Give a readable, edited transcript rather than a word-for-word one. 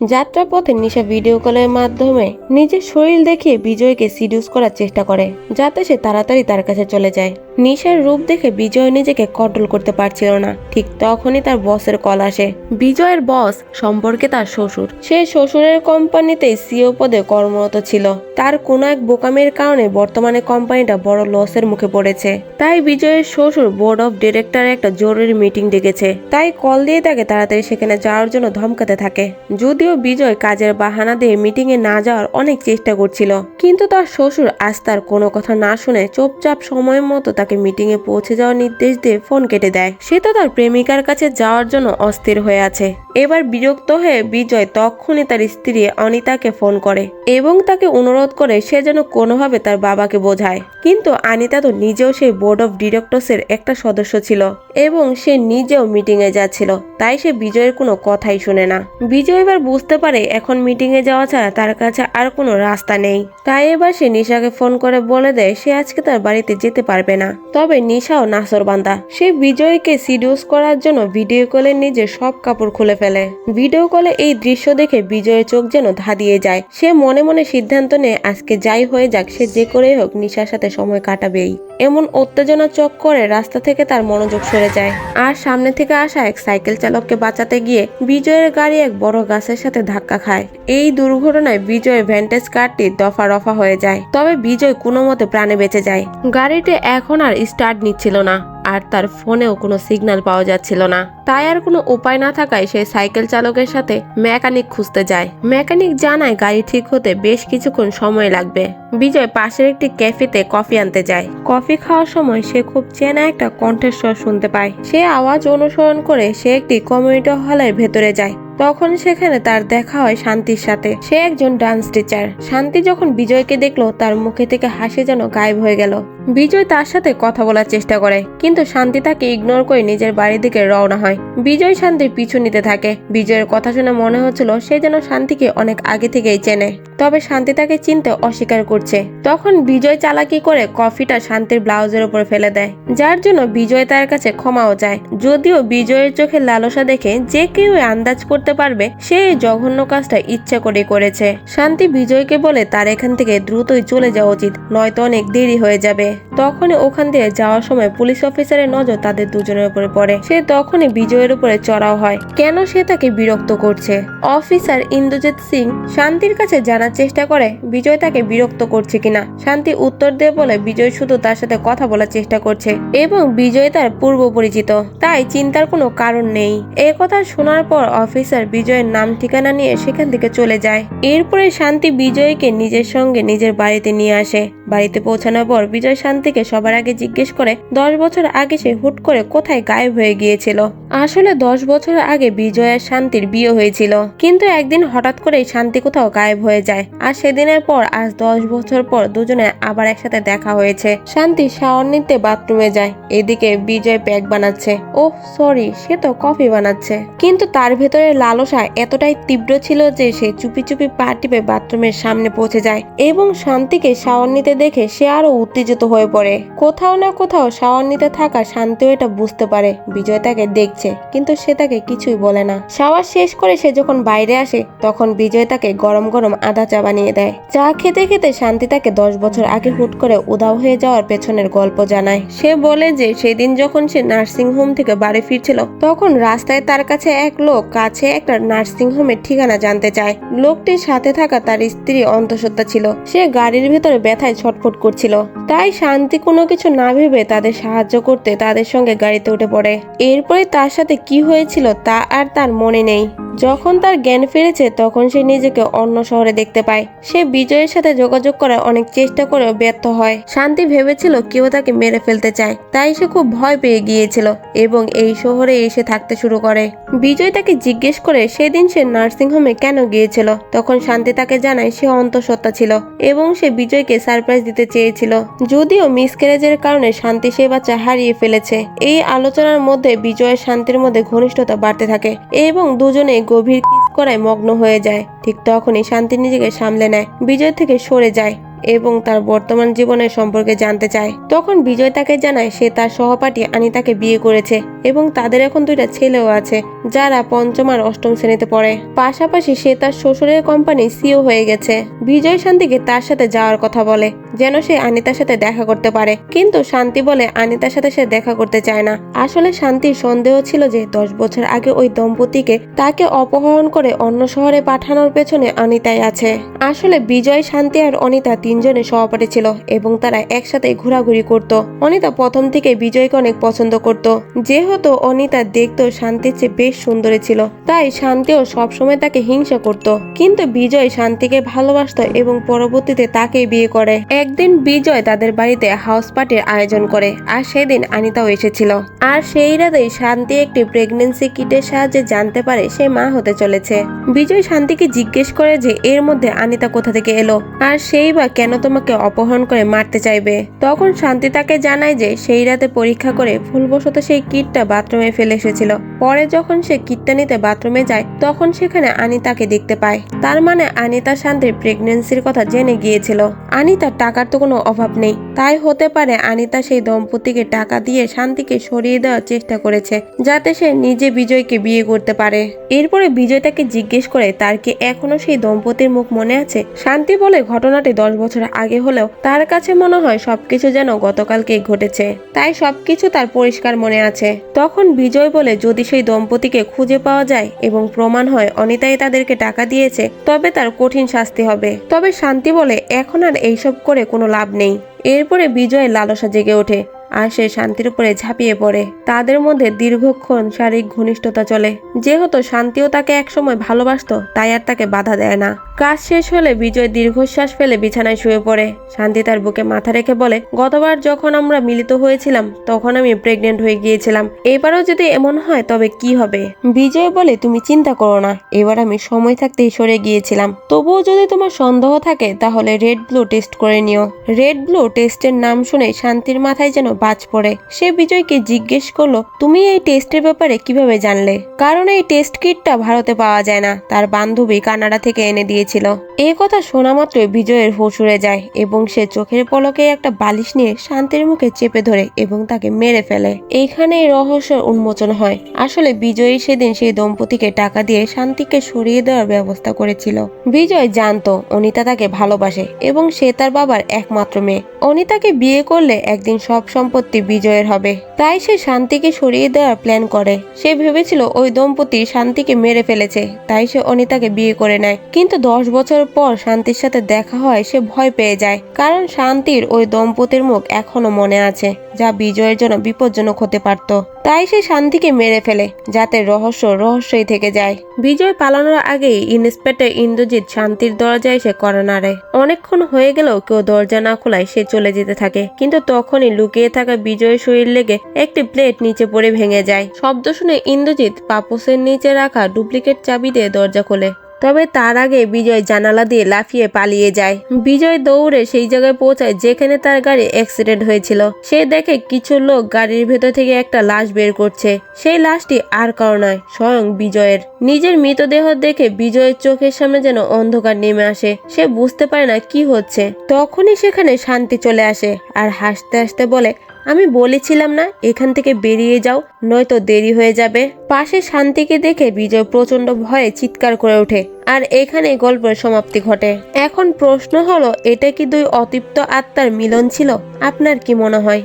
যাত্রাপথে নিশা ভিডিও কলের মাধ্যমে নিজের শরীর দেখিয়ে বিজয়কে সিডিউস করার চেষ্টা করে যাতে সে তাড়াতাড়ি তার কাছে চলে যায়। নিশার রূপ দেখে বিজয় নিজেকে কন্ট্রোল করতে পারছিল না। ঠিক তখনই তার বসের কল আসে। বিজয়ের বস সম্পর্কে তার শ্বশুর। সে শ্বশুরের কোম্পানিতে সিইও পদে কর্মরত ছিল। তার কোনো এক বোকামের কারণে বর্তমানে কোম্পানিটা বড় লসের মুখে পড়েছে। তাই বিজয়ের শ্বশুর বোর্ড অফ ডিরেক্টর একটা জরুরি মিটিং ডেকেছে। তাই কল দিয়ে তাকে তাড়াতাড়ি সেখানে যাওয়ার জন্য ধমকাতে থাকে। যদিও বিজয় কাজের বাহানা দিয়ে মিটিং এ না যাওয়ার অনেক চেষ্টা করছিল, কিন্তু তার শ্বশুর আজ তার কোনো কথা না শুনে চুপচাপ সময় মতো তাকে মিটিং এ পৌঁছে যাওয়ার নির্দেশ দিয়ে ফোন কেটে দেয়। সে তো তার প্রেমিকার কাছে যাওয়ার জন্য অস্থির হয়ে আছে। এবার বিরক্ত হয়ে বিজয় তখনই তার স্ত্রী অনিতাকে ফোন করে এবং তাকে অনুরোধ করে সে যেন কোনোভাবে তার বাবাকে বোঝায়। কিন্তু অনিতা তো নিজেও সেই বোর্ড অফ ডিরেক্টরসের একটা সদস্য ছিল এবং সে নিজেও মিটিং এ যাচ্ছিল। তাই সে বিজয়ের কোনো কথাই শুনে না। বিজয় এবার বুঝতে পারে এখন মিটিং এ যাওয়া ছাড়া তার কাছে আর কোনো রাস্তা নেই। তাই এবার সে নিশাকে ফোন করে বলে দেয় সে আজকে তার বাড়িতে যেতে পারবে না। তবে নিশাও নাসরবান্দা। সে বিজয়কে সিডিউস করার জন্য ভিডিও কলে নিজের সব কাপড় খুলে ফেলে। ভিডিও কলে এই দৃশ্য দেখে বিজয়ের চোখ যেন ধাঁধিয়ে যায়। সে মনে মনে সিদ্ধান্ত নেয় আজকে যাই হয়ে যাক সে যে করেই হোক নিশার সাথে সময় কাটাবেই। এমন উত্তেজনা চোখ করে রাস্তা থেকে তার মনোযোগ সরে যায় আর সামনে থেকে আসা এক সাইকেল চালককে বাঁচাতে গিয়ে বিজয়ের গাড়ি এক বড় গাছের সাথে ধাক্কা খায়। এই দুর্ঘটনায় বিজয়ের ভ্যান্টেজ কারটি দফা রফা হয়ে যায়। তবে বিজয় কোনো মতে প্রাণে বেঁচে যায়। গাড়িটি এখন আর স্টার্ট নিচ্ছিল না আর তার ফোনেও কোনো সিগন্যাল পাওয়া যাচ্ছিল না। তাই আর কোনো উপায় না থাকায় সে সাইকেল চালকের সাথে মেকানিক খুঁজতে যায়। মেকানিক জানায় গাড়ি ঠিক হতে বেশ কিছুক্ষণ সময় লাগবে। বিজয় পাশের একটি ক্যাফেতে কফি আনতে যায়। কফি খাওয়ার সময় সে খুব চেনা একটা কণ্ঠস্বর শুনতে পায়। সে আওয়াজ অনুসরণ করে সে একটি কমিউনিটি হলের ভেতরে যায়। তখন সেখানে তার দেখা হয় শান্তির সাথে। সে একজন ডান্স টিচার। শান্তি যখন বিজয়কে দেখলো তার মুখে থেকে হাসি যেন গায়েব হয়ে গেল। বিজয় তার সাথে কথা বলার চেষ্টা করে কিন্তু শান্তি তাকে ইগনোর করে নিজের বাড়ির দিকে রওনা হয়। বিজয় শান্তির পিছু নিতে থাকে। বিজয়ের কথা শুনে মনে হচ্ছিল সে যেন শান্তিকে অনেক আগে থেকেই চেনে। তবে শান্তি তাকে চিনতে অস্বীকার করছে। তখন বিজয় চালাকি করে কফিটা শান্তির ব্লাউজের উপর ফেলে দেয়, যার জন্য বিজয় তার কাছে ক্ষমাও চায়। যদিও বিজয়ের চোখে লালসা দেখে যে কেউ আন্দাজ করতে পারবে সে এই জঘন্য কাজটা ইচ্ছা করে করেছে। শান্তি বিজয়কে বলে তার এখান থেকে দ্রুতই চলে যাওয়া উচিত, নয়তো অনেক দেরি হয়ে যাবে। তখনই ওখান দিয়ে যাওয়ার সময় পুলিশ অফিসারের নজর তাদের দুজনের উপরে পড়ে। সে তখনই বিজয়ের উপরে চড়াও হয় কেন সে তাকে বিরক্ত করছে। অফিসার ইন্দ্রজিৎ সিং শান্তির কাছে জানার চেষ্টা করে বিজয় তাকে বিরক্ত করছে কিনা। শান্তি উত্তর দিয়ে বলে বিজয় শুধু তার সাথে কথা বলার চেষ্টা করছে এবং বিজয় তার পূর্ব পরিচিত, তাই চিন্তার কোনো কারণ নেই। এ কথা শোনার পর অফিসার বিজয়ের নাম ঠিকানা নিয়ে সেখান থেকে চলে যায়। এরপরে শান্তি বিজয়কে নিজের সঙ্গে নিজের বাড়িতে নিয়ে আসে। বাড়িতে পৌঁছানোর পর বিজয় শান্তিকে সবার আগে জিজ্ঞেস করে 10 বছর আগে সে হুট করে কোথায় গায়েব হয়ে গিয়েছিল। আসলে 10 বছর আগে বিজয় আর শান্তির বিয়ে হয়েছিল, কিন্তু একদিন হঠাৎ করে শান্তি কোথাও গায়েব হয়ে যায়। আর সেদিনের পর আজ 10 বছর পর দুজনে আবার একসাথে দেখা হয়েছে। শান্তি শাওয়ার নিতে বাথরুমে যায়। এদিকে বিজয় প্যাক বানাচ্ছে। ওহ সরি, সে তো কফি বানাচ্ছে। কিন্তু তার ভেতরে লালসা এতটাই তীব্র ছিল যে সে চুপি চুপি পা টিপে বাথরুমের সামনে পৌঁছে যায় এবং শান্তিকে শাওয়ার নিতে দেখে সে আরো উত্তেজিত হয়ে পড়ে। কোথাও না কোথাও শাওয়ার নিতে থাকা শান্তিও এটা বুঝতে পারে বিজয় তাকে দেখছে, কিন্তু সে তাকে কিছুই বলে না। শাওয়ার শেষ করে সে যখন বাইরে আসে তখন বিজয় তাকে গরম গরম আদা চা বানিয়ে দেয়। চা খেতে খেতে শান্তি তাকে 10 বছর আগে হুট করে উধাও হয়ে যাওয়ার পেছনের গল্প জানায়। সে বলে যে সেদিন যখন সে নার্সিং হোম থেকে বাড়ি ফিরছিল তখন রাস্তায় তার কাছে এক লোক কাছে একটা নার্সিং হোমের ঠিকানা জানতে চায়। লোকটির সাথে থাকা তার স্ত্রী অন্তঃসত্ত্বা ছিল। সে গাড়ির ভেতরে ব্যথায় ছটফট করছিল। তাই শান্তি কোনো কিছু না ভেবে তাদের সাহায্য করতে তাদের সঙ্গে গাড়িতে উঠে পড়ে। এরপরে তার সাথে কি হয়েছিল তা আর তার মনে নেই। যখন তার জ্ঞান ফিরেছে তখন সে নিজেকে অন্য শহরে দেখতে পায়। সে বিজয়ের সাথে যোগাযোগ করার অনেক চেষ্টা করেও ব্যর্থ হয়। শান্তি ভেবেছিল কেউ তাকে মেরে ফেলতে চায়, তাই সে খুব ভয় পেয়ে গিয়েছিল এবং এই শহরে এসে থাকতে শুরু করে। বিজয় তাকে জিজ্ঞেস করে সেদিন সে নার্সিং হোমে কেন গিয়েছিল। তখন শান্তি তাকে জানায় সে অন্তঃসত্ত্বা ছিল এবং সে বিজয়কে সারপ্রাইজ দিতে চেয়েছিল। যদিও মিসক্যারেজের কারণে শান্তি সে বাচ্চা হারিয়ে ফেলেছে। এই আলোচনার মধ্যে বিজয়ের শান্তির মধ্যে ঘনিষ্ঠতা বাড়তে থাকে এবং দুজনে গভীর কিস করায় মগ্ন হয়ে যায়। ঠিক তখনই শান্তি নিজেকে সামলে নেয়, বিজয় থেকে সরে যায় এবং তার বর্তমান জীবনের সম্পর্কে জানতে চায়। তখন বিজয় তাকে জানায় সে তার সহপাঠী আনিতাকে বিয়ে করেছে এবং তাদের এখন 2টা ছেলেও আছে যারা 5ম আর 8ম শ্রেণীতে পড়ে। পাশাপাশি সে তার শ্বশুরের কোম্পানি সিও হয়ে গেছে। বিজয় শান্তিকে তার সাথে যাওয়ার কথা বলে যেন সে আনিতার সাথে দেখা করতে পারে, কিন্তু শান্তি বলে আনিতার সাথে সে দেখা করতে চায় না। আসলে শান্তির সন্দেহ ছিল যে 10 বছর আগে ওই দম্পতিকে তাকে অপহরণ করে অন্য শহরে পাঠানোর পেছনে অনিতাই আছে। আসলে বিজয়, শান্তি আর অনিতা 3জনে সহপাঠী ছিল এবং তারা একসাথে ঘোরাঘুরি করত। অনিতা প্রথম থেকে বিজয়কে অনেক পছন্দ করত, যেহেতু অনিতা দেখতো শান্তির চেয়ে বেশ সুন্দরী ছিল, তাই শান্তিও সবসময় তাকে হিংসা করত। কিন্তু বিজয় শান্তিকে ভালোবাসত এবং পরবর্তীতে তাকেই বিয়ে করে। একদিন বিজয় তাদের বাড়িতে হাউস পার্টির আয়োজন করে আর সেদিন আনিতাও এসেছিল। আর সেই রাতেই শান্তি একটি প্রেগন্যান্সি কিটের সাহায্যে জানতে পারে সে মা হতে চলেছে। বিজয় শান্তিকে জিজ্ঞেস করে যে এর মধ্যে আনিতা কোথা থেকে এলো আর সেই বা কেন তোমাকে অপহরণ করে মারতে চাইবে। তখন শান্তি তাকে জানায় যে সেই রাতে পরীক্ষা করে ভুলবশত সেই কিটটা বাথরুমে ফেলে এসেছিল। পরে যখন সে কিটটা নিতে বাথরুমে যায় তখন সেখানে আনিতাকে দেখতে পায়। তার মানে আনিতা শান্তির প্রেগন্যান্সির কথা জেনে গিয়েছিল। আনিতার টাকার তো কোনো অভাব নেই, তাই হতে পারে আনিতা সেই দম্পতিকে টাকা দিয়ে শান্তিকে সরিয়ে দেওয়ার চেষ্টা করেছে যাতে সে নিজে বিজয়কে বিয়ে করতে পারে। এরপরে বিজয় তাকে জিজ্ঞেস করে তার কি এখনো সেই দম্পতির মুখ মনে আছে। শান্তি বলে ঘটনাটি 10 বছর আগে হলেও তার কাছে মনে হয় সবকিছু যেন গতকালকেই ঘটেছে, তাই সবকিছু তার পরিষ্কার মনে আছে। তখন বিজয় বলে যদি সেই দম্পতিকে খুঁজে পাওয়া যায় এবং প্রমাণ হয় অনিতাই তাদেরকে টাকা দিয়েছে তবে তার কঠিন শাস্তি হবে। তবে শান্তি বলে এখন আর এইসব করে কোনো লাভ নেই। এরপরে বিজয় লালসা জেগে ওঠে আর সে শান্তির উপরে ঝাঁপিয়ে পড়ে। তাদের মধ্যে দীর্ঘক্ষণ শারীরিক ঘনিষ্ঠতা চলে। যেহেতু শান্তিও তাকে একসময় ভালোবাসতো তাই আর তাকে বাধা দেয় না। কাজ শেষ হলে বিজয় দীর্ঘশ্বাস ফেলে বিছানায় শুয়ে পড়ে। শান্তি তার বুকে মাথা রেখে বলে, গতবার যখন আমরা মিলিত হয়েছিলাম তখন আমি প্রেগনেন্ট হয়ে গিয়েছিলাম, এবারও যদি এমন হয় তবে কি হবে। বিজয় বলে, তুমি চিন্তা করো না, এবার আমি সময় থাকতেই সরে গিয়েছিলাম। তবুও যদি তোমার সন্দেহ থাকে তাহলে রেড ব্লু টেস্ট করে নিও। রেড ব্লু টেস্টের নাম শুনে শান্তির মাথায় যেন বাজ পড়ে। সে বিজয়কে জিজ্ঞেস করলো, তুমি এই টেস্টের ব্যাপারে কিভাবে জানলে? কারণ এই টেস্ট কিটটা ভারতে পাওয়া যায় না, তার বান্ধবী কানাডা থেকে এনে দিয়েছিল। এই কথা শোনা মাত্রই বিজয়ের হুঁশ উড়ে যায় এবং সে চোখের পলকে একটা বালিশ নিয়ে শান্তির মুখে চেপে ধরে এবং তাকে মেরে ফেলে। এইখানেই রহস্যের উন্মোচন হয়। আসলে বিজয়ী সেদিন সেই দম্পতিকে টাকা দিয়ে শান্তিকে সরিয়ে দেওয়ার ব্যবস্থা করেছিল। বিজয় জানতো অনিতা তাকে ভালোবাসে এবং সে তার বাবার একমাত্র মেয়ে। অনিতাকে বিয়ে করলে একদিন সব সম্পত্তি বিজয়ের হবে, তাই সে শান্তিকে সরিয়ে দেওয়ার প্ল্যান করে। সে ভেবেছিল ওই দম্পতি শান্তিকে মেরে ফেলেছে, তাই সে অনিতাকে বিয়ে করে নেয়। কিন্তু 10 বছর পর শান্তির সাথে দেখা হয় সে ভয় পেয়ে যায়, কারণ শান্তির ওই দম্পতির মুখ এখনো মনে আছে, যা বিজয়ের জন্য বিপজ্জনক হতে পারত। তাই সে শান্তিকে মেরে ফেলে যাতে রহস্যই থেকে যায়। বিজয় পালানোর আগেই ইন্সপেক্টর ইন্দ্রজিৎ শান্তির দরজায় এসে কড়া নাড়ে। অনেকক্ষণ হয়ে গেলেও কেউ দরজা না খোলায় সে চলে যেতে থাকে, কিন্তু তখনই লুকিয়ে থাকা বিজয়ের শরীর লেগে একটি প্লেট নিচে পড়ে ভেঙে যায়। শব্দ শুনে ইন্দ্রজিৎ পাপোসের নিচে রাখা ডুপ্লিকেট চাবি দিয়ে দরজা খোলে। তবে তার আগে বিজয় জানালা দিয়ে লাফিয়ে পালিয়ে যায়। বিজয় দৌড়ে সেই জায়গায় পৌঁছায় যেখানে তার গাড়ি অ্যাক্সিডেন্ট হয়েছিল। সে দেখে কিছু লোক গাড়ির ভেতর থেকে একটা লাশ বের করছে। সেই লাশটি আর কারো নয়, স্বয়ং বিজয়ের। নিজের মৃতদেহ দেখে বিজয়ের চোখের সামনে যেন অন্ধকার নেমে আসে। সে বুঝতে পারে না কি হচ্ছে। তখনই সেখানে শান্তি চলে আসে আর হাসতে হাসতে বলে, আমি বলেছিলাম না এখান থেকে বেরিয়ে যাও, নয়তো দেরি হয়ে যাবে। পাশে শান্তিকে দেখে বিজয় প্রচন্ড ভয়ে চিৎকার করে ওঠে। আর এখানে গল্পের সমাপ্তি ঘটে। এখন প্রশ্ন হলো, এটা কি দুই অতৃপ্ত আত্মার মিলন ছিল? আপনার কি মনে হয়?